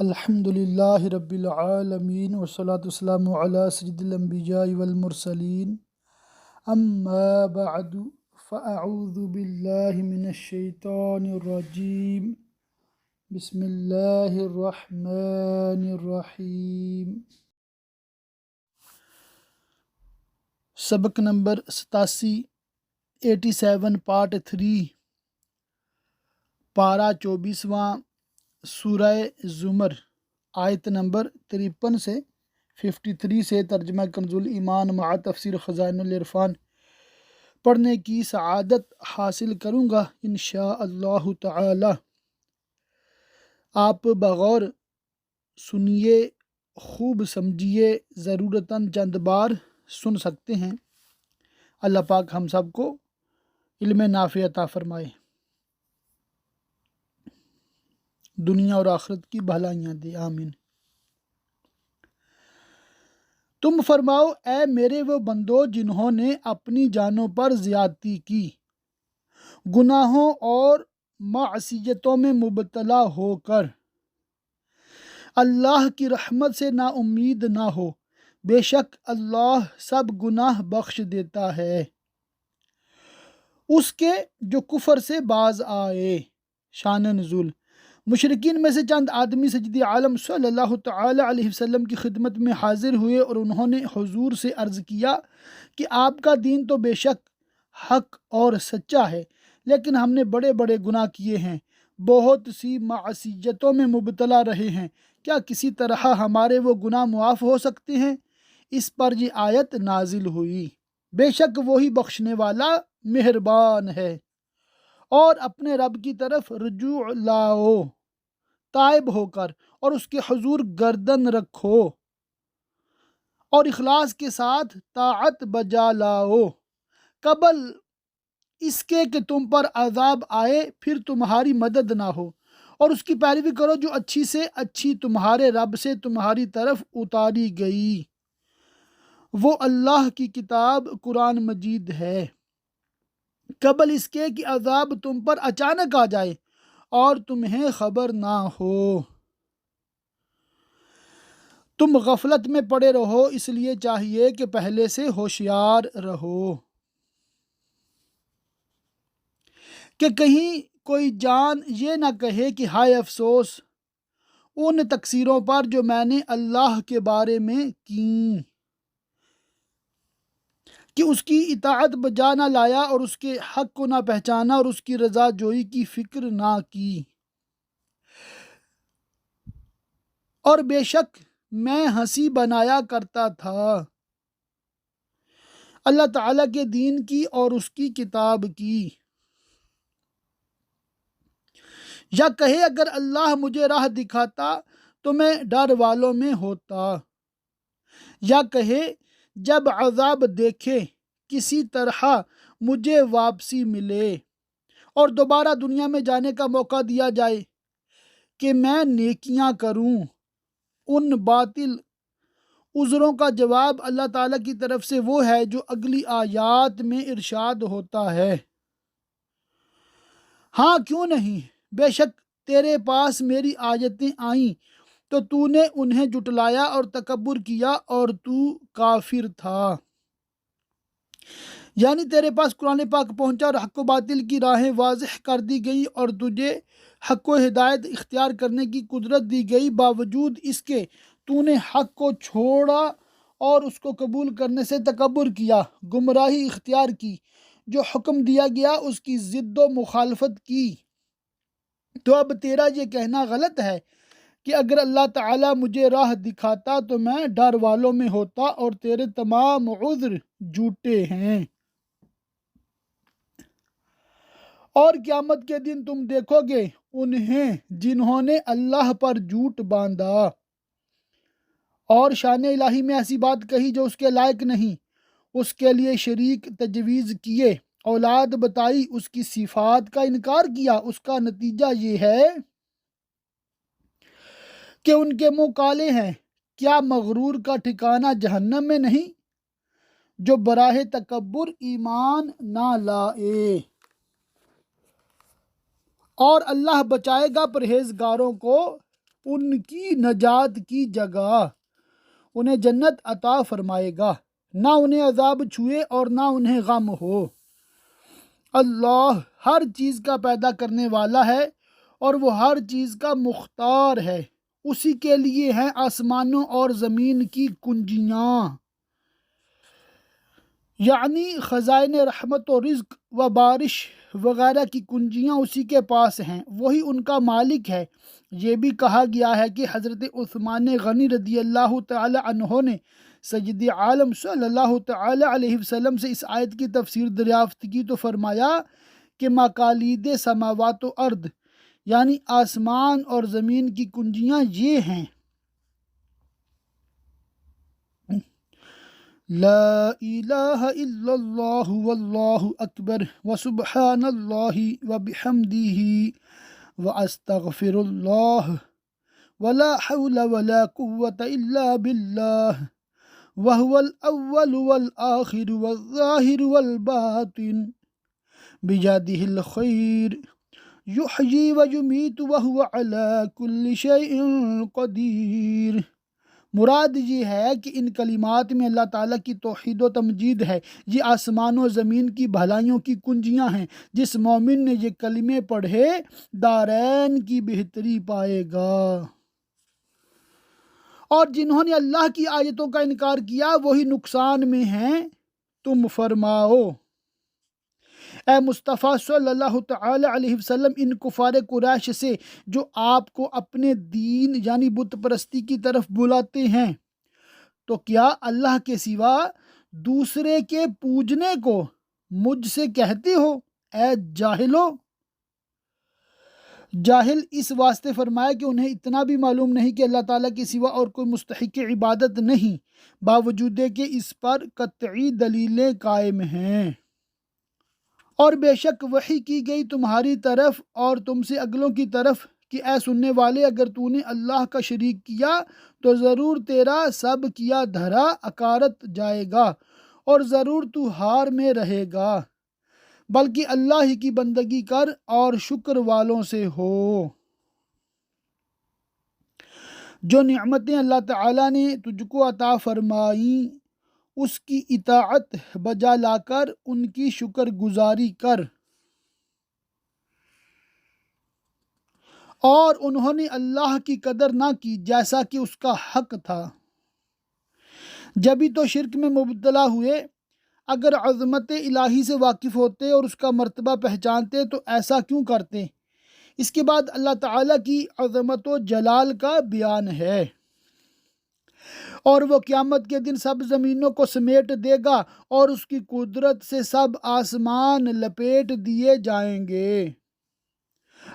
الحمدللہ رب العالمین والصلاة والسلام علی سید الانبیاء والمرسلین اما بعد فاعوذ باللہ من الشیطان الرجیم بسم اللہ الرحمن الرحیم۔ سبق نمبر 87 پارٹ 3 پارہ 24واں سورہ زمر آیت نمبر 53 سے 53 سے ترجمہ کنز الایمان مع تفسیر خزائن العرفان پڑھنے کی سعادت حاصل کروں گا انشاءاللہ تعالی۔ آپ بغور سنیے، خوب سمجھیے، ضرورتاً چند بار سن سکتے ہیں۔ اللہ پاک ہم سب کو علم نافع عطا فرمائے، دنیا اور آخرت کی بھلائیاں دے، آمین۔ تم فرماؤ اے میرے وہ بندو جنہوں نے اپنی جانوں پر زیادتی کی، گناہوں اور معصیتوں میں مبتلا ہو کر اللہ کی رحمت سے نا امید نہ ہو، بے شک اللہ سب گناہ بخش دیتا ہے۔ اس کے جو کفر سے باز آئے۔ شان نزول: مشرکین میں سے چند آدمی سید عالم صلی اللہ تعالی علیہ وسلم کی خدمت میں حاضر ہوئے اور انہوں نے حضور سے عرض کیا کہ آپ کا دین تو بے شک حق اور سچا ہے، لیکن ہم نے بڑے بڑے گناہ کیے ہیں، بہت سی معصیتوں میں مبتلا رہے ہیں، کیا کسی طرح ہمارے وہ گناہ معاف ہو سکتے ہیں؟ اس پر یہ آیت نازل ہوئی، بے شک وہی بخشنے والا مہربان ہے، اور اپنے رب کی طرف رجوع لاؤ، تائب ہو کر، اور اس کے حضور گردن رکھو، اور اخلاص کے ساتھ طاعت بجا لاؤ، قبل اس کے کہ تم پر عذاب آئے پھر تمہاری مدد نہ ہو، اور اس کی پیروی کرو جو اچھی سے اچھی تمہارے رب سے تمہاری طرف اتاری گئی، وہ اللہ کی کتاب قرآن مجید ہے، قبل اس کے کہ عذاب تم پر اچانک آ جائے اور تمہیں خبر نہ ہو۔ تم غفلت میں پڑے رہو، اس لیے چاہیے کہ پہلے سے ہوشیار رہو کہ کہیں کوئی جان یہ نہ کہے کہ ہائے افسوس ان تقصیروں پر جو میں نے اللہ کے بارے میں کیں، کہ اس کی اطاعت بجا نہ لایا اور اس کے حق کو نہ پہچانا اور اس کی رضا جوئی کی فکر نہ کی، اور بے شک میں ہنسی بنایا کرتا تھا اللہ تعالیٰ کے دین کی اور اس کی کتاب کی۔ یا کہے اگر اللہ مجھے راہ دکھاتا تو میں ڈر والوں میں ہوتا، یا کہے جب عذاب دیکھے کسی طرح مجھے واپسی ملے اور دوبارہ دنیا میں جانے کا موقع دیا جائے کہ میں نیکیاں کروں۔ ان باطل عذروں کا جواب اللہ تعالیٰ کی طرف سے وہ ہے جو اگلی آیات میں ارشاد ہوتا ہے، ہاں کیوں نہیں، بے شک تیرے پاس میری آیتیں آئیں تو نے انہیں جھٹلایا اور تکبر کیا اور تو کافر تھا۔ یعنی تیرے پاس قرآن پاک پہنچا اور حق و باطل کی راہیں واضح کر دی گئی اور تجھے حق و ہدایت اختیار کرنے کی قدرت دی گئی، باوجود اس کے تو نے حق کو چھوڑا اور اس کو قبول کرنے سے تکبر کیا، گمراہی اختیار کی، جو حکم دیا گیا اس کی ضد و مخالفت کی۔ تو اب تیرا یہ کہنا غلط ہے کہ اگر اللہ تعالیٰ مجھے راہ دکھاتا تو میں ڈر والوں میں ہوتا، اور تیرے تمام عذر جھوٹے ہیں۔ اور قیامت کے دن تم دیکھو گے انہیں جنہوں نے اللہ پر جھوٹ باندھا اور شان الہی میں ایسی بات کہی جو اس کے لائق نہیں، اس کے لیے شریک تجویز کیے، اولاد بتائی، اس کی صفات کا انکار کیا۔ اس کا نتیجہ یہ ہے کہ ان کے منہ کالے ہیں، کیا مغرور کا ٹھکانہ جہنم میں نہیں جو براہ تکبر ایمان نہ لائے۔ اور اللہ بچائے گا پرہیزگاروں کو ان کی نجات کی جگہ، انہیں جنت عطا فرمائے گا، نہ انہیں عذاب چھوئے اور نہ انہیں غم ہو۔ اللہ ہر چیز کا پیدا کرنے والا ہے اور وہ ہر چیز کا مختار ہے، اسی کے لیے ہیں آسمانوں اور زمین کی کنجیاں، یعنی خزائن رحمت و رزق و بارش وغیرہ کی کنجیاں اسی کے پاس ہیں، وہی ان کا مالک ہے۔ یہ بھی کہا گیا ہے کہ حضرت عثمان غنی رضی اللہ تعالی عنہ نے سید عالم صلی اللہ تعالی علیہ وسلم سے اس آیت کی تفسیر دریافت کی تو فرمایا کہ مقالید سماوات و ارض، یعنی آسمان اور زمین کی کنجیاں یہ ہیں: لا الہ الا اللہ واللہ اکبر وسبحان اللہ وبحمدہ واستغفر اللہ ولا حول ولا قوة الا باللہ وهو الاول والآخر والظاہر والباطن بجاده الخیر یحیی ویمیت وهو علی کل شیء قدیر۔ مراد یہ ہے کہ ان کلمات میں اللہ تعالیٰ کی توحید و تمجید ہے، یہ آسمان و زمین کی بھلائیوں کی کنجیاں ہیں، جس مومن نے یہ کلمے پڑھے دارین کی بہتری پائے گا۔ اور جنہوں نے اللہ کی آیتوں کا انکار کیا وہی نقصان میں ہیں، تم فرماؤ اے مصطفیٰ صلی اللہ تعالی علیہ وسلم ان کفار قریش سے جو آپ کو اپنے دین یعنی بت پرستی کی طرف بلاتے ہیں، تو کیا اللہ کے سوا دوسرے کے پوجنے کو مجھ سے کہتے ہو اے جاہلو؟ جاہل اس واسطے فرمایا کہ انہیں اتنا بھی معلوم نہیں کہ اللہ تعالیٰ کے سوا اور کوئی مستحق عبادت نہیں، باوجود کہ اس پر قطعی دلیلیں قائم ہیں۔ اور بے شک وحی کی گئی تمہاری طرف اور تم سے اگلوں کی طرف کہ اے سننے والے، اگر تو نے اللہ کا شریک کیا تو ضرور تیرا سب کیا دھرا اکارت جائے گا اور ضرور تو ہار میں رہے گا، بلکہ اللہ ہی کی بندگی کر اور شکر والوں سے ہو۔ جو نعمتیں اللہ تعالیٰ نے تجھ کو عطا فرمائیں اس کی اطاعت بجا لا کر ان کی شکر گزاری کر، اور انہوں نے اللہ کی قدر نہ کی جیسا کہ اس کا حق تھا، جبھی تو شرک میں مبتلا ہوئے۔ اگر عظمت الہی سے واقف ہوتے اور اس کا مرتبہ پہچانتے تو ایسا کیوں کرتے؟ اس کے بعد اللہ تعالیٰ کی عظمت و جلال کا بیان ہے۔ اور وہ قیامت کے دن سب زمینوں کو سمیٹ دے گا اور اس کی قدرت سے سب آسمان لپیٹ دیے جائیں گے۔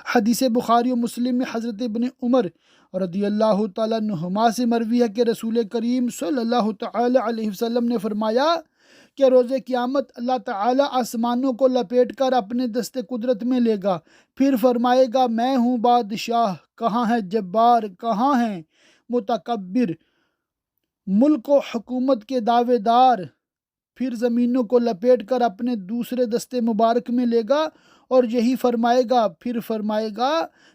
حدیث بخاری و مسلم میں حضرت ابن عمر رضی اللہ تعالیٰ عنہما سے مروی ہے کہ رسول کریم صلی اللہ تعالی علیہ وسلم نے فرمایا کہ روز قیامت اللہ تعالیٰ آسمانوں کو لپیٹ کر اپنے دست قدرت میں لے گا، پھر فرمائے گا میں ہوں بادشاہ، کہاں ہے جبار، کہاں ہے متکبر، ملک و حکومت کے دعوے دار؟ پھر زمینوں کو لپیٹ کر اپنے دوسرے دستے مبارک میں لے گا اور یہی فرمائے گا، پھر فرمائے گا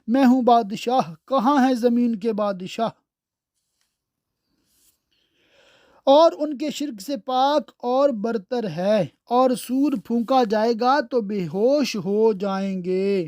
میں ہوں بادشاہ، کہاں ہے زمین کے بادشاہ؟ اور ان کے شرک سے پاک اور برتر ہے، اور سور پھونکا جائے گا تو بے ہوش ہو جائیں گے۔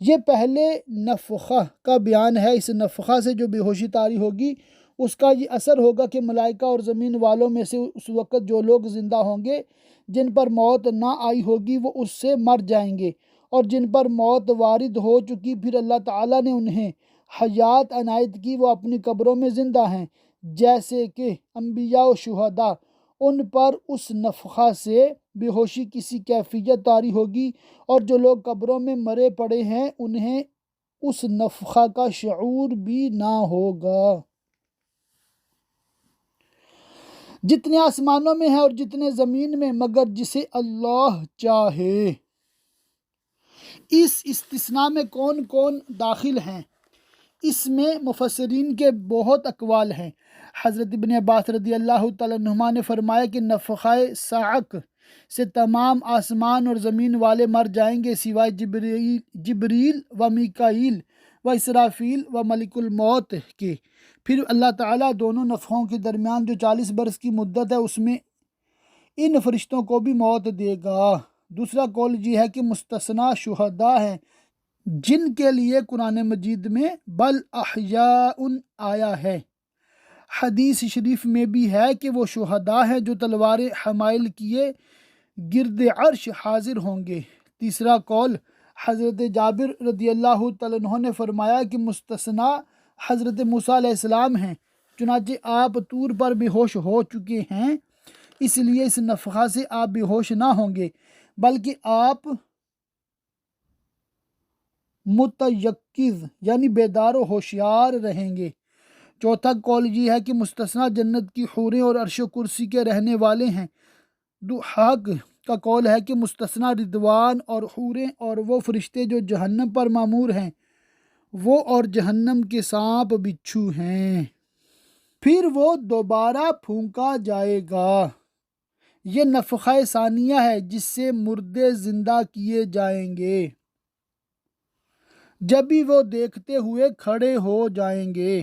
یہ پہلے نفخہ کا بیان ہے۔ اس نفخہ سے جو بے ہوشی طاری ہوگی اس کا یہ اثر ہوگا کہ ملائکہ اور زمین والوں میں سے اس وقت جو لوگ زندہ ہوں گے جن پر موت نہ آئی ہوگی وہ اس سے مر جائیں گے، اور جن پر موت وارد ہو چکی پھر اللہ تعالیٰ نے انہیں حیات عنایت کی، وہ اپنی قبروں میں زندہ ہیں، جیسے کہ انبیاء و شہداء۔ ان پر اس نفخہ سے بے ہوشی کسی کیفیت طاری ہوگی، اور جو لوگ قبروں میں مرے پڑے ہیں انہیں اس نفخہ کا شعور بھی نہ ہوگا۔ جتنے آسمانوں میں ہے اور جتنے زمین میں، مگر جسے اللہ چاہے۔ اس استثناء میں کون کون داخل ہیں؟ اس میں مفسرین کے بہت اقوال ہیں۔ حضرت ابن عباس رضی اللہ تعالیٰ عنہما نے فرمایا کہ نفخہ صاعق سے تمام آسمان اور زمین والے مر جائیں گے سوائے جبریل و میکائیل، و اسرافیل و ملک الموت کے۔ پھر اللہ تعالیٰ دونوں نفخوں کے درمیان جو 40 برس کی مدت ہے اس میں ان فرشتوں کو بھی موت دے گا۔ دوسرا قول یہ ہے کہ مستثنیٰ شہداء ہیں جن کے لیے قرآن مجید میں بل احیاء آیا ہے۔ حدیث شریف میں بھی ہے کہ وہ شہداء ہیں جو تلواریں حمائل کیے گرد عرش حاضر ہوں گے۔ تیسرا قول حضرت جابر رضی اللہ تعالیٰ عنہ نے فرمایا کہ مستثنیٰ حضرت موسیٰ علیہ السلام ہیں، چنانچہ آپ طور پر بے ہوش ہو چکے ہیں، اس لیے اس نفخہ سے آپ بے ہوش نہ ہوں گے بلکہ آپ متیقظ یعنی بیدار و ہوشیار رہیں گے۔ چوتھا قول یہ ہے کہ مستثنیٰ جنت کی حوریں اور عرش و کرسی کے رہنے والے ہیں۔ ضحاک کا قول ہے کہ مستثنیٰ رضوان اور حوریں اور وہ فرشتے جو جہنم پر مامور ہیں، وہ اور جہنم کے سانپ بچھو ہیں۔ پھر وہ دوبارہ پھونکا جائے گا۔ یہ نفخہ ثانیہ ہے جس سے مردے زندہ کیے جائیں گے۔ جبھی وہ دیکھتے ہوئے کھڑے ہو جائیں گے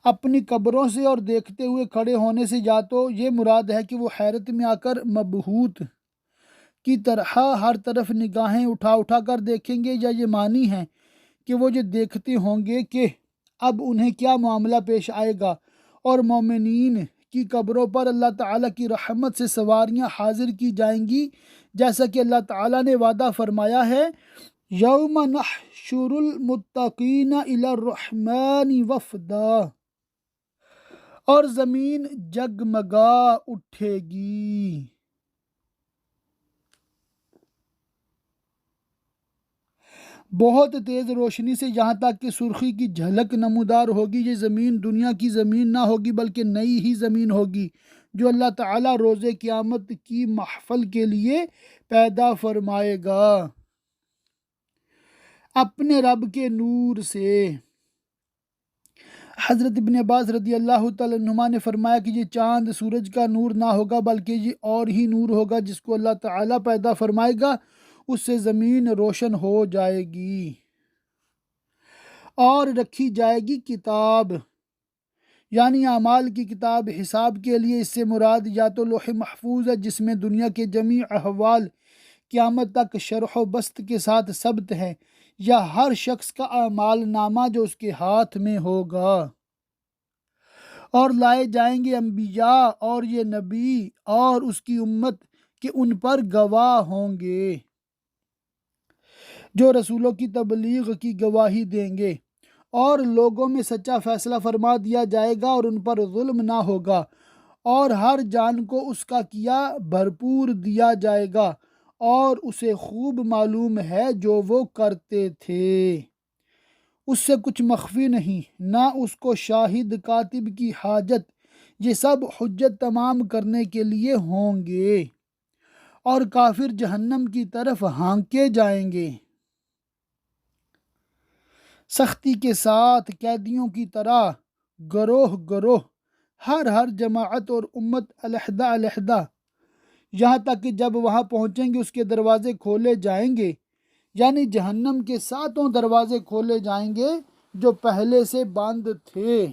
اپنی قبروں سے، اور دیکھتے ہوئے کھڑے ہونے سے یا تو یہ مراد ہے کہ وہ حیرت میں آ کر مبہوت کی طرح ہر طرف نگاہیں اٹھا اٹھا کر دیکھیں گے، یا یہ معنی ہے کہ وہ یہ دیکھتے ہوں گے کہ اب انہیں کیا معاملہ پیش آئے گا، اور مومنین کی قبروں پر اللہ تعالیٰ کی رحمت سے سواریاں حاضر کی جائیں گی، جیسا کہ اللہ تعالیٰ نے وعدہ فرمایا ہے یوم نحشر المتقین الی الرحمن وفدا، اور زمین جگمگا اٹھے گی۔ بہت تیز روشنی سے یہاں تک کہ سرخی کی جھلک نمودار ہوگی۔ یہ زمین دنیا کی زمین نہ ہوگی بلکہ نئی ہی زمین ہوگی جو اللہ تعالیٰ روز قیامت کی محفل کے لیے پیدا فرمائے گا اپنے رب کے نور سے۔ حضرت ابن عباس رضی اللہ تعالیٰ عنہما نے فرمایا کہ یہ چاند سورج کا نور نہ ہوگا بلکہ یہ اور ہی نور ہوگا جس کو اللہ تعالیٰ پیدا فرمائے گا، اس سے زمین روشن ہو جائے گی اور رکھی جائے گی کتاب، یعنی اعمال کی کتاب حساب کے لیے۔ اس سے مراد یا تو لوح محفوظ ہے جس میں دنیا کے جمیع احوال قیامت تک شرح و بسط کے ساتھ ثبت ہے، یا ہر شخص کا اعمال نامہ جو اس کے ہاتھ میں ہوگا، اور لائے جائیں گے انبیاء اور یہ نبی اور اس کی امت کہ ان پر گواہ ہوں گے جو رسولوں کی تبلیغ کی گواہی دیں گے، اور لوگوں میں سچا فیصلہ فرما دیا جائے گا اور ان پر ظلم نہ ہوگا، اور ہر جان کو اس کا کیا بھرپور دیا جائے گا، اور اسے خوب معلوم ہے جو وہ کرتے تھے، اس سے کچھ مخفی نہیں، نہ اس کو شاہد کاتب کی حاجت، یہ سب حجت تمام کرنے کے لیے ہوں گے، اور کافر جہنم کی طرف ہانکے جائیں گے سختی کے ساتھ، قیدیوں کی طرح، گروہ گروہ، ہر جماعت اور امت علیحدہ علیحدہ، یہاں تک کہ جب وہاں پہنچیں گے اس کے دروازے کھولے جائیں گے، یعنی جہنم کے 7 دروازے کھولے جائیں گے جو پہلے سے بند تھے،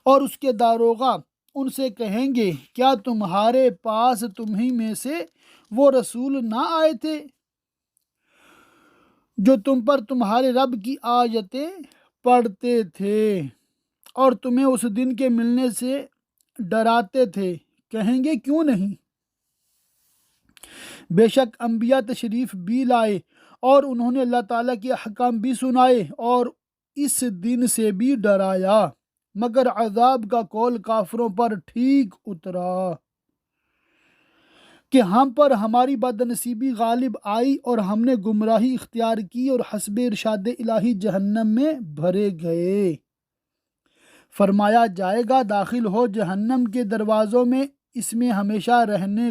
اور اس کے داروغہ ان سے کہیں گے کیا تمہارے پاس تمہیں میں سے وہ رسول نہ آئے تھے جو تم پر تمہارے رب کی آیتیں پڑھتے تھے اور تمہیں اس دن کے ملنے سے ڈراتے تھے؟ کہیں گے کیوں نہیں، بے شک انبیاء تشریف بھی لائے اور انہوں نے اللہ تعالیٰ کے احکام بھی سنائے اور اس دن سے بھی ڈرایا، مگر عذاب کا قول کافروں پر ٹھیک اترا کہ ہم پر ہماری بدنصیبی غالب آئی اور ہم نے گمراہی اختیار کی اور حسب ارشاد الہی جہنم میں بھرے گئے۔ فرمایا جائے گا داخل ہو جہنم کے دروازوں میں، اس میں ہمیشہ رہنے،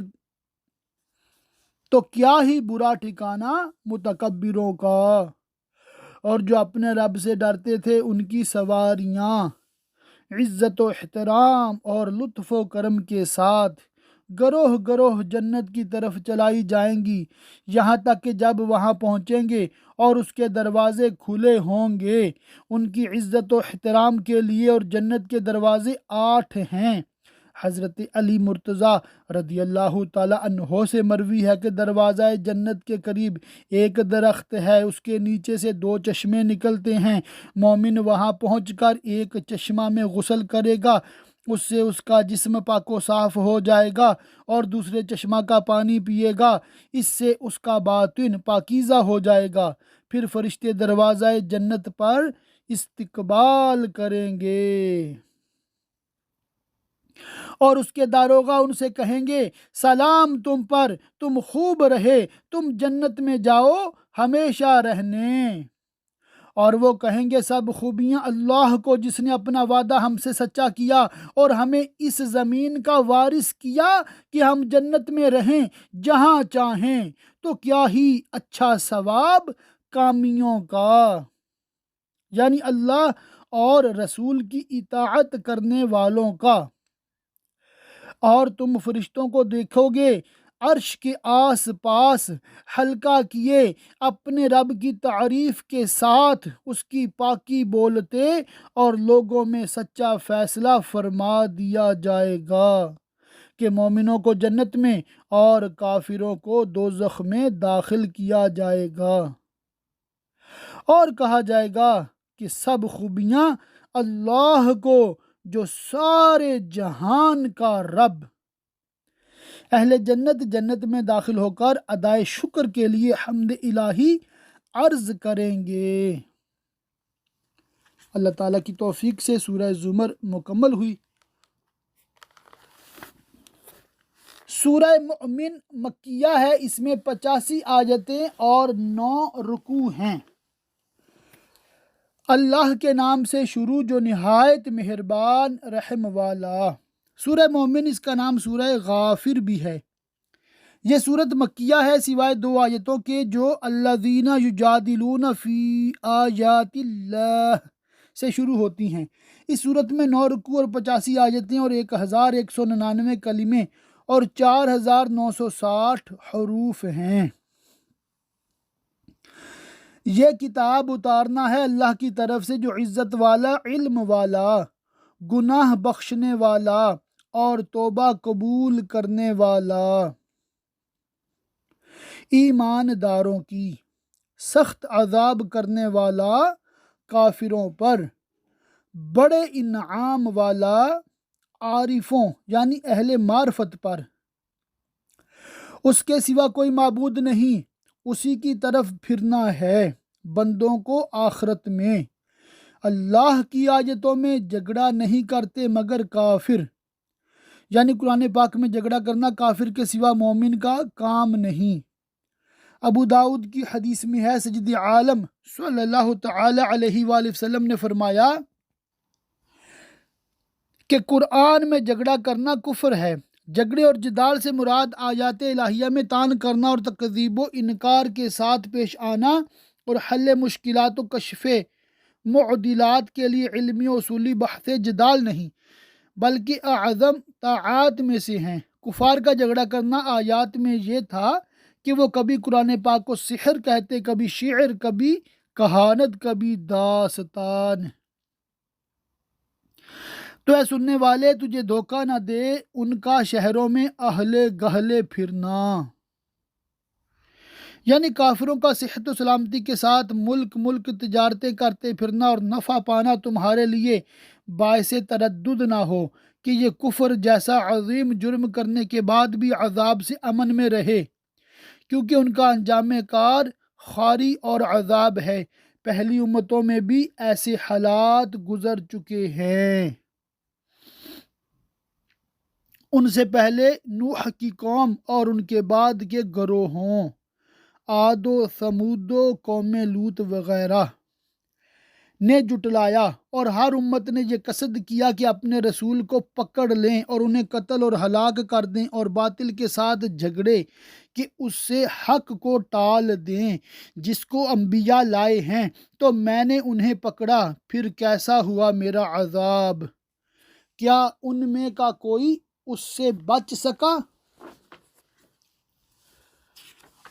تو کیا ہی برا ٹھکانہ متکبروں کا، اور جو اپنے رب سے ڈرتے تھے ان کی سواریاں عزت و احترام اور لطف و کرم کے ساتھ گروہ گروہ جنت کی طرف چلائی جائیں گی، یہاں تک کہ جب وہاں پہنچیں گے اور اس کے دروازے کھلے ہوں گے۔ ان کی عزت و احترام کے لیے اور جنت کے دروازے 8 ہیں۔ حضرت علی مرتضیٰ رضی اللہ تعالیٰ عنہ سے مروی ہے کہ دروازہ جنت کے قریب ایک درخت ہے، اس کے نیچے سے 2 چشمے نکلتے ہیں۔ مومن وہاں پہنچ کر ایک چشمہ میں غسل کرے گا، اس سے اس کا جسم پاک و صاف ہو جائے گا، اور دوسرے چشمہ کا پانی پیے گا، اس سے اس کا باطن پاکیزہ ہو جائے گا۔ پھر فرشتے دروازہ جنت پر استقبال کریں گے اور اس کے داروغہ ان سے کہیں گے سلام تم پر، تم خوب رہے، تم جنت میں جاؤ ہمیشہ رہنے۔ اور وہ کہیں گے سب خوبیاں اللہ کو جس نے اپنا وعدہ ہم سے سچا کیا اور ہمیں اس زمین کا وارث کیا کہ ہم جنت میں رہیں جہاں چاہیں، تو کیا ہی اچھا ثواب کامیوں کا، یعنی اللہ اور رسول کی اطاعت کرنے والوں کا۔ اور تم فرشتوں کو دیکھو گے عرش کے آس پاس حلقہ کیے اپنے رب کی تعریف کے ساتھ اس کی پاکی بولتے، اور لوگوں میں سچا فیصلہ فرما دیا جائے گا کہ مومنوں کو جنت میں اور کافروں کو دوزخ میں داخل کیا جائے گا، اور کہا جائے گا کہ سب خوبیاں اللہ کو جو سارے جہان کا رب۔ اہل جنت جنت میں داخل ہو کر ادائے شکر کے لیے حمد الہی عرض کریں گے۔ اللہ تعالیٰ کی توفیق سے سورہ زمر مکمل ہوئی۔ سورہ مؤمن مکیہ ہے، اس میں 85 آیتیں اور 9 رکوع ہیں۔ اللہ کے نام سے شروع جو نہایت مہربان رحم والا۔ سورہ مومن، اس کا نام سورہ غافر بھی ہے۔ یہ سورت مکیہ ہے سوائے 2 آیتوں کے جو الذین یجادلون فی آیات اللہ سے شروع ہوتی ہیں۔ اس سورت میں 9 رکوع اور 85 آیتیں اور 1199 کلمے اور 4960 حروف ہیں۔ یہ کتاب اتارنا ہے اللہ کی طرف سے جو عزت والا، علم والا، گناہ بخشنے والا اور توبہ قبول کرنے والا، ایمانداروں کی، سخت عذاب کرنے والا کافروں پر، بڑے انعام والا عارفوں یعنی اہل معرفت پر۔ اس کے سوا کوئی معبود نہیں، اسی کی طرف پھرنا ہے بندوں کو آخرت میں۔ اللہ کی آیتوں میں جھگڑا نہیں کرتے مگر کافر، یعنی قرآن پاک میں جھگڑا کرنا کافر کے سوا مومن کا کام نہیں۔ ابو داؤد کی حدیث میں ہے، سید عالم صلی اللہ تعالی علیہ وآلہ وسلم نے فرمایا کہ قرآن میں جھگڑا کرنا کفر ہے۔ جھگڑے اور جدال سے مراد آیات الہیہ میں طعن کرنا اور تکذیب و انکار کے ساتھ پیش آنا اور حل مشکلات و کشف معضلات کے لیے علمی و اصولی بحث جدال نہیں بلکہ اعظم طاعات میں سے ہیں۔ کفار کا جھگڑا کرنا آیات میں یہ تھا کہ وہ کبھی قرآن پاک کو سحر کہتے، کبھی شعر، کبھی کہانت، کبھی داستان۔ تو اے سننے والے، تجھے دھوکہ نہ دے ان کا شہروں میں اہلے گہلے پھرنا، یعنی کافروں کا صحت و سلامتی کے ساتھ ملک ملک تجارتیں کرتے پھرنا اور نفع پانا تمہارے لیے باعث تردد نہ ہو کہ یہ کفر جیسا عظیم جرم کرنے کے بعد بھی عذاب سے امن میں رہے، کیونکہ ان کا انجام کار خواری اور عذاب ہے۔ پہلی امتوں میں بھی ایسے حالات گزر چکے ہیں، ان سے پہلے نوح کی قوم اور ان کے بعد کے گروہوں، عاد و ثمود و قوم لوط وغیرہ نے جٹلایا، اور ہر امت نے یہ قصد کیا کہ اپنے رسول کو پکڑ لیں اور انہیں قتل اور ہلاک کر دیں اور باطل کے ساتھ جھگڑے کہ اس سے حق کو ٹال دیں جس کو انبیاء لائے ہیں، تو میں نے انہیں پکڑا، پھر کیسا ہوا میرا عذاب؟ کیا ان میں کا کوئی اس سے بچ سکا؟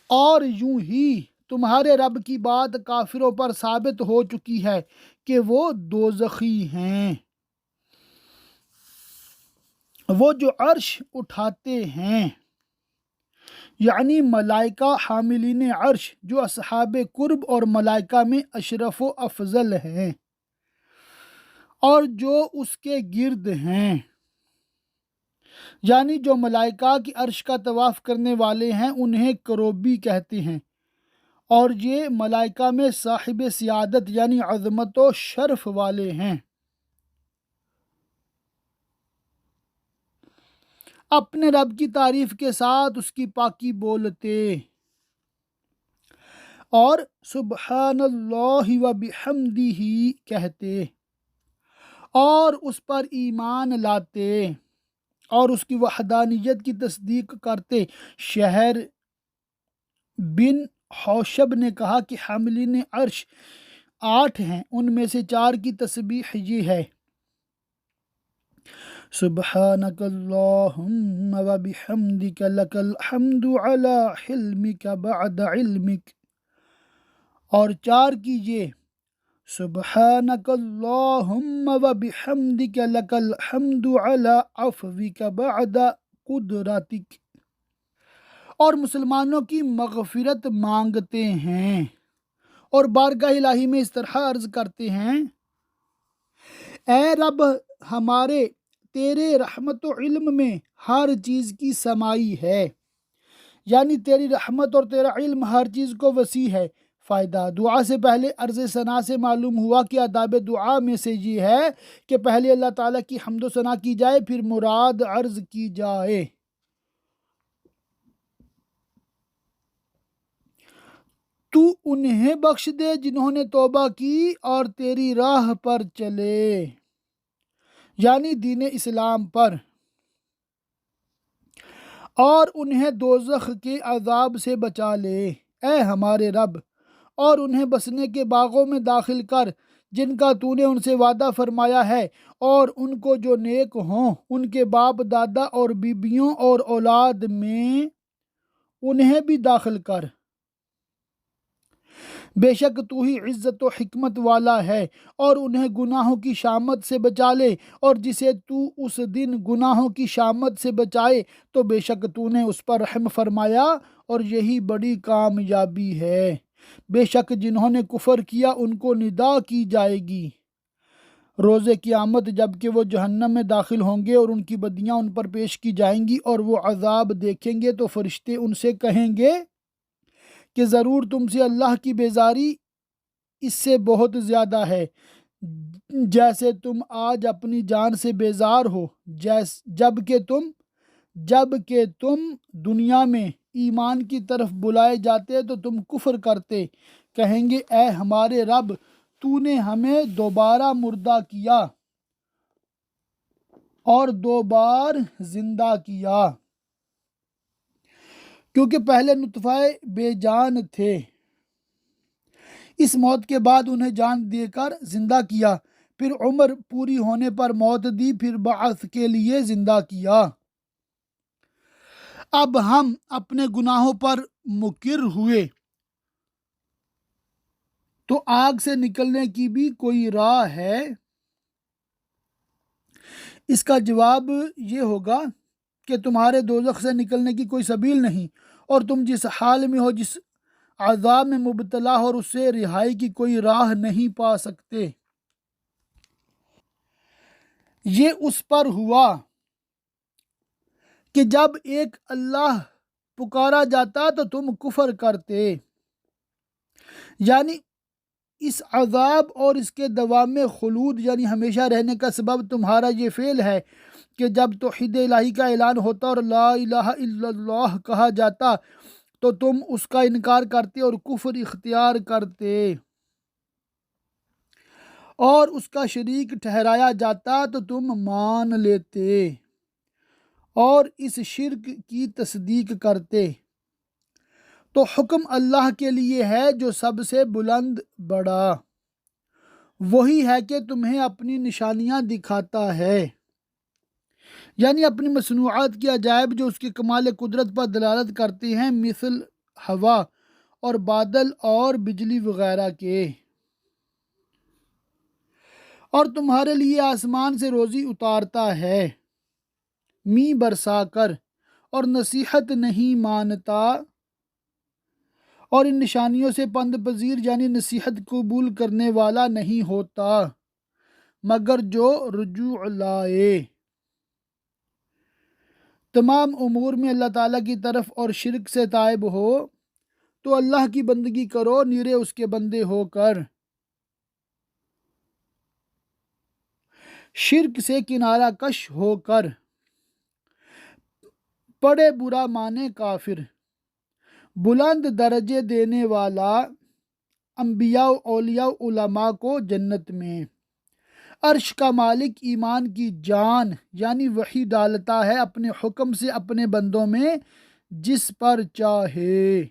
اور یوں ہی تمہارے رب کی بات کافروں پر ثابت ہو چکی ہے کہ وہ دوزخی ہیں، وہ جو عرش اٹھاتے ہیں، یعنی ملائکہ حاملین عرش جو اصحاب قرب اور ملائکہ میں اشرف و افضل ہیں، اور جو اس کے گرد ہیں، یعنی جو ملائکہ کی عرش کا طواف کرنے والے ہیں انہیں کروبی کہتے ہیں، اور یہ ملائکہ میں صاحب سیادت یعنی عظمت و شرف والے ہیں، اپنے رب کی تعریف کے ساتھ اس کی پاکی بولتے اور سبحان اللہ و بحمدہ کہتے اور اس پر ایمان لاتے اور اس کی وحدانیت کی تصدیق کرتے۔ شہر بن حوشب نے کہا کہ حاملین عرش 8 ہیں، ان میں سے 4 کی تسبیح یہ ہے: سبحانک اللہم و بحمدک لک الحمد علی حلمک بعد علمک، اور 4 کی یہ: سبحانک اللہم و بحمدک لک الحمد علی عفوک بعد قدرتک، اور مسلمانوں کی مغفرت مانگتے ہیں اور بارگاہ الہی میں اس طرح عرض کرتے ہیں: اے رب ہمارے، تیرے رحمت و علم میں ہر چیز کی سمائی ہے، یعنی تیری رحمت اور تیرا علم ہر چیز کو وسیع ہے۔ فائدہ: دعا سے پہلے عرض ثنا سے معلوم ہوا کہ آداب دعا میں سے یہ ہے کہ پہلے اللہ تعالیٰ کی حمد و ثنا کی جائے، پھر مراد عرض کی جائے۔ تو انہیں بخش دے جنہوں نے توبہ کی اور تیری راہ پر چلے، یعنی دین اسلام پر، اور انہیں دوزخ کے عذاب سے بچا لے، اے ہمارے رب، اور انہیں بسنے کے باغوں میں داخل کر جن کا تو نے ان سے وعدہ فرمایا ہے، اور ان کو جو نیک ہوں ان کے باپ دادا اور بیبیوں اور اولاد میں انہیں بھی داخل کر۔ بے شک تو ہی عزت و حکمت والا ہے، اور انہیں گناہوں کی شامت سے بچا لے، اور جسے تو اس دن گناہوں کی شامت سے بچائے تو بے شک تو نے اس پر رحم فرمایا، اور یہی بڑی کامیابی ہے۔ بے شک جنہوں نے کفر کیا ان کو ندا کی جائے گی روز قیامت، جب کہ وہ جہنم میں داخل ہوں گے اور ان کی بدیاں ان پر پیش کی جائیں گی اور وہ عذاب دیکھیں گے تو فرشتے ان سے کہیں گے کہ ضرور تم سے اللہ کی بیزاری اس سے بہت زیادہ ہے، جیسے تم آج اپنی جان سے بیزار ہو، جب کہ تم دنیا میں ایمان کی طرف بلائے جاتے تو تم کفر کرتے۔ کہیں گے اے ہمارے رب، تو نے ہمیں دوبارہ مردہ کیا اور 2 بار زندہ کیا، کیونکہ پہلے نطفہ بے جان تھے، اس موت کے بعد انہیں جان دے کر زندہ کیا، پھر عمر پوری ہونے پر موت دی، پھر بعث کے لیے زندہ کیا۔ اب ہم اپنے گناہوں پر مقر ہوئے تو آگ سے نکلنے کی بھی کوئی راہ ہے؟ اس کا جواب یہ ہوگا کہ تمہارے دوزخ سے نکلنے کی کوئی سبیل نہیں، اور تم جس حال میں ہو، جس عذاب میں مبتلا ہو، اور اس سے رہائی کی کوئی راہ نہیں پا سکتے۔ یہ اس پر ہوا کہ جب ایک اللہ پکارا جاتا تو تم کفر کرتے، یعنی اس عذاب اور اس کے دوام میں خلود یعنی ہمیشہ رہنے کا سبب تمہارا یہ فعل ہے کہ جب توحید الہی کا اعلان ہوتا اور لا الہ الا اللہ کہا جاتا تو تم اس کا انکار کرتے اور کفر اختیار کرتے، اور اس کا شریک ٹھہرایا جاتا تو تم مان لیتے اور اس شرک کی تصدیق کرتے۔ تو حکم اللہ کے لیے ہے جو سب سے بلند بڑا، وہی ہے کہ تمہیں اپنی نشانیاں دکھاتا ہے، یعنی اپنی مصنوعات کی عجائب جو اس کے کمال قدرت پر دلالت کرتی ہیں، مثل ہوا اور بادل اور بجلی وغیرہ کے، اور تمہارے لیے آسمان سے روزی اتارتا ہے می برسا کر، اور نصیحت نہیں مانتا، اور ان نشانیوں سے پند پذیر یعنی نصیحت قبول کرنے والا نہیں ہوتا مگر جو رجوع لائے۔ تمام امور میں اللہ تعالیٰ کی طرف اور شرک سے تائب ہو تو اللہ کی بندگی کرو نیرے اس کے بندے ہو کر، شرک سے کنارہ کش ہو کر، پڑے برا مانے کافر، بلند درجے دینے والا انبیاء اولیاء علماء کو جنت میں، عرش کا مالک ایمان کی جان یعنی وحی ڈالتا ہے اپنے حکم سے اپنے بندوں میں جس پر چاہے،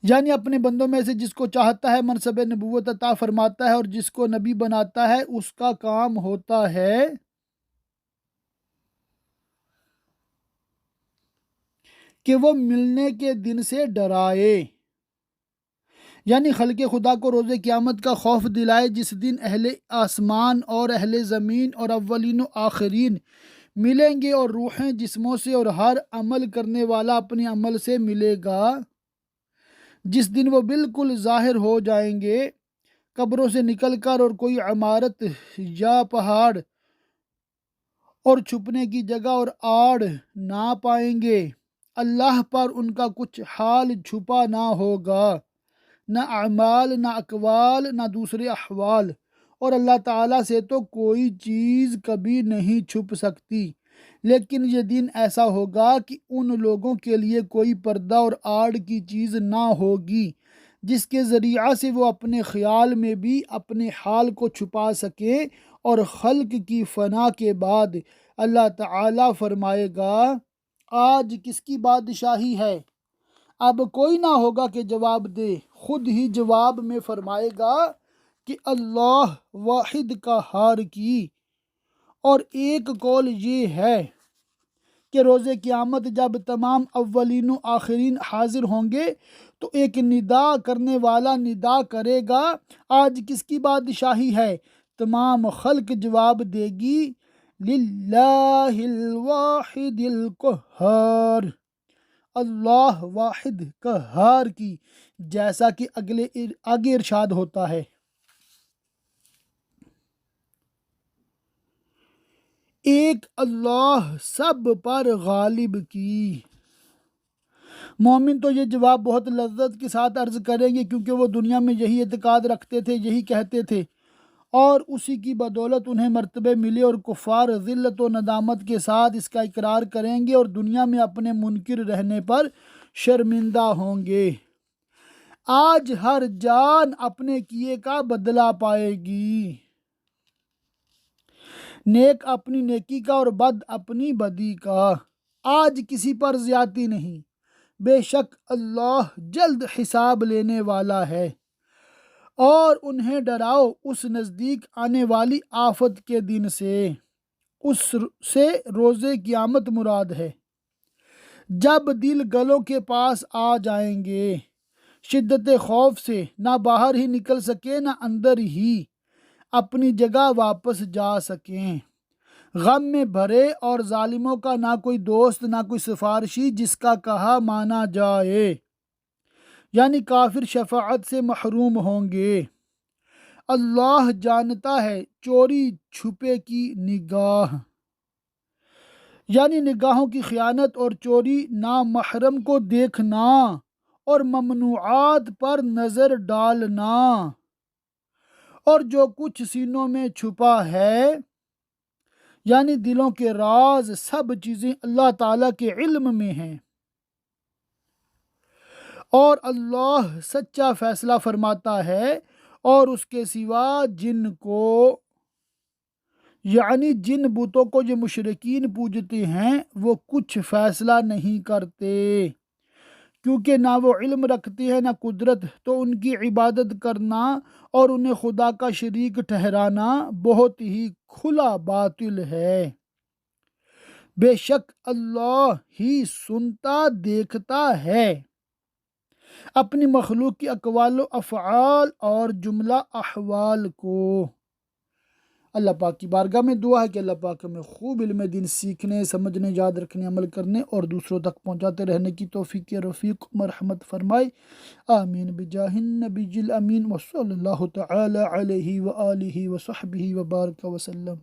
یعنی اپنے بندوں میں سے جس کو چاہتا ہے منصب نبوت عطا فرماتا ہے، اور جس کو نبی بناتا ہے اس کا کام ہوتا ہے کہ وہ ملنے کے دن سے ڈرائے، یعنی خلق خدا کو روز قیامت کا خوف دلائے جس دن اہل آسمان اور اہل زمین اور اولین و آخرین ملیں گے، اور روحیں جسموں سے اور ہر عمل کرنے والا اپنے عمل سے ملے گا، جس دن وہ بالکل ظاہر ہو جائیں گے قبروں سے نکل کر، اور کوئی عمارت یا پہاڑ اور چھپنے کی جگہ اور آڑ نہ پائیں گے، اللہ پر ان کا کچھ حال چھپا نہ ہوگا، نہ اعمال نہ اقوال نہ دوسرے احوال، اور اللہ تعالیٰ سے تو کوئی چیز کبھی نہیں چھپ سکتی، لیکن یہ دن ایسا ہوگا کہ ان لوگوں کے لیے کوئی پردہ اور آڑ کی چیز نہ ہوگی جس کے ذریعہ سے وہ اپنے خیال میں بھی اپنے حال کو چھپا سکیں، اور خلق کی فنا کے بعد اللہ تعالیٰ فرمائے گا آج کس کی بادشاہی ہے، اب کوئی نہ ہوگا کہ جواب دے، خود ہی جواب میں فرمائے گا کہ اللہ واحد قہار کی، اور ایک قول یہ ہے کہ روز قیامت جب تمام اولین و آخرین حاضر ہوں گے تو ایک ندا کرنے والا ندا کرے گا آج کس کی بادشاہی ہے، تمام خلق جواب دے گی للہ الواحد القہار، اللہ واحد قہار کی، جیسا کہ آگے ارشاد ہوتا ہے ایک اللہ سب پر غالب کی۔ مومن تو یہ جواب بہت لذت کے ساتھ عرض کریں گے کیونکہ وہ دنیا میں یہی اعتقاد رکھتے تھے، یہی کہتے تھے، اور اسی کی بدولت انہیں مرتبے ملے، اور کفار ذلت و ندامت کے ساتھ اس کا اقرار کریں گے اور دنیا میں اپنے منکر رہنے پر شرمندہ ہوں گے۔ آج ہر جان اپنے کیے کا بدلہ پائے گی، نیک اپنی نیکی کا اور بد اپنی بدی کا، آج کسی پر زیادتی نہیں، بے شک اللہ جلد حساب لینے والا ہے، اور انہیں ڈراؤ اس نزدیک آنے والی آفت کے دن سے، اس سے روز قیامت مراد ہے، جب دل گلوں کے پاس آ جائیں گے شدت خوف سے، نہ باہر ہی نکل سکے نہ اندر ہی اپنی جگہ واپس جا سکیں، غم میں بھرے، اور ظالموں کا نہ کوئی دوست نہ کوئی سفارشی جس کا کہا مانا جائے، یعنی کافر شفاعت سے محروم ہوں گے۔ اللہ جانتا ہے چوری چھپے کی نگاہ، یعنی نگاہوں کی خیانت اور چوری، نامحرم کو دیکھنا اور ممنوعات پر نظر ڈالنا، اور جو کچھ سینوں میں چھپا ہے یعنی دلوں کے راز، سب چیزیں اللہ تعالیٰ کے علم میں ہیں، اور اللہ سچا فیصلہ فرماتا ہے، اور اس کے سوا جن کو یعنی جن بتوں کو جو مشرکین پوجتے ہیں وہ کچھ فیصلہ نہیں کرتے، کیونکہ نہ وہ علم رکھتے ہیں نہ قدرت، تو ان کی عبادت کرنا اور انہیں خدا کا شریک ٹھہرانا بہت ہی کھلا باطل ہے۔ بے شک اللہ ہی سنتا دیکھتا ہے اپنی مخلوق کی اقوال و افعال اور جملہ احوال کو۔ اللہ پاک کی بارگاہ میں دعا ہے کہ اللہ پاک ہمیں خوب علم دین سیکھنے، سمجھنے، یاد رکھنے، عمل کرنے اور دوسروں تک پہنچاتے رہنے کی توفیق رفیق مرحمت فرمائے، آمین بجاہ النبی الامین وصلی اللہ تعالی علیہ وآلہ وصحبہ وبارک وسلم۔